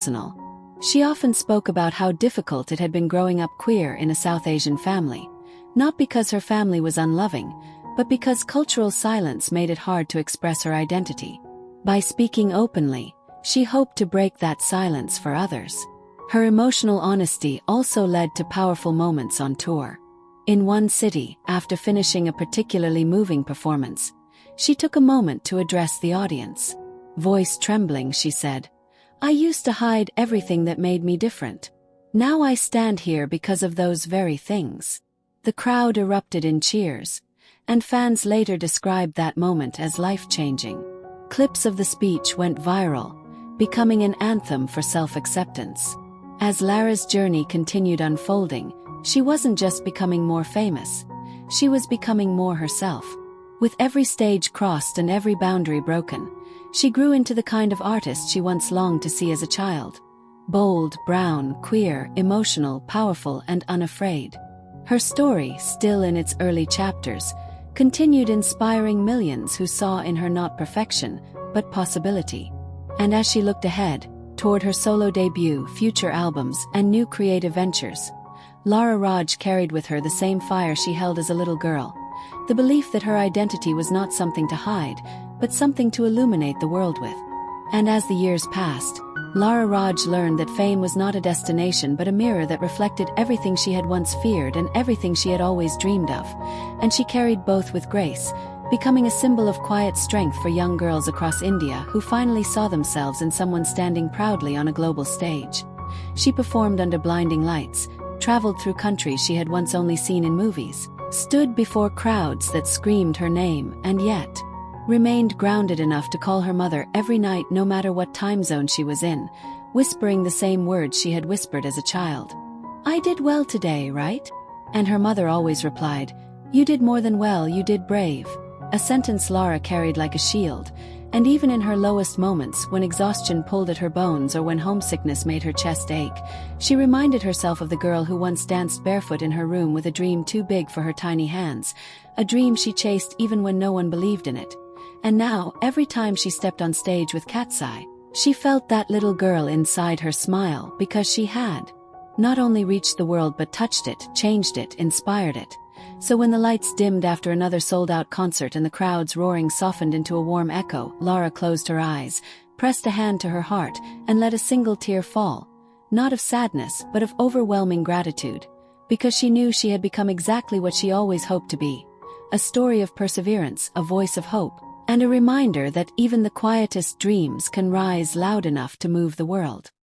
personal. She often spoke about how difficult it had been growing up queer in a South Asian family, not because her family was unloving, but because cultural silence made it hard to express her identity. By speaking openly, she hoped to break that silence for others. Her emotional honesty also led to powerful moments on tour. In one city, after finishing a particularly moving performance, she took a moment to address the audience. Voice trembling, she said, "I used to hide everything that made me different. Now I stand here because of those very things." The crowd erupted in cheers, and fans later described that moment as life-changing. Clips of the speech went viral, becoming an anthem for self-acceptance. As Lara's journey continued unfolding, she wasn't just becoming more famous, she was becoming more herself. With every stage crossed and every boundary broken, she grew into the kind of artist she once longed to see as a child. Bold, brown, queer, emotional, powerful, and unafraid. Her story, still in its early chapters, continued inspiring millions who saw in her not perfection, but possibility. And as she looked ahead, toward her solo debut, future albums, and new creative ventures, Lara Raj carried with her the same fire she held as a little girl, the belief that her identity was not something to hide, but something to illuminate the world with. And as the years passed, Lara Raj learned that fame was not a destination but a mirror that reflected everything she had once feared and everything she had always dreamed of, and she carried both with grace, becoming a symbol of quiet strength for young girls across India who finally saw themselves in someone standing proudly on a global stage. She performed under blinding lights, traveled through countries she had once only seen in movies, stood before crowds that screamed her name, and yet remained grounded enough to call her mother every night no matter what time zone she was in, whispering the same words she had whispered as a child. "I did well today, right?" And her mother always replied, "You did more than well, you did brave." A sentence Lara carried like a shield, and even in her lowest moments, when exhaustion pulled at her bones or when homesickness made her chest ache, she reminded herself of the girl who once danced barefoot in her room with a dream too big for her tiny hands, a dream she chased even when no one believed in it. And now, every time she stepped on stage with Cat's Eye, she felt that little girl inside her smile because she had not only reached the world but touched it, changed it, inspired it. So when the lights dimmed after another sold-out concert and the crowd's roaring softened into a warm echo, Lara closed her eyes, pressed a hand to her heart, and let a single tear fall, not of sadness but of overwhelming gratitude, because she knew she had become exactly what she always hoped to be, a story of perseverance, a voice of hope, and a reminder that even the quietest dreams can rise loud enough to move the world.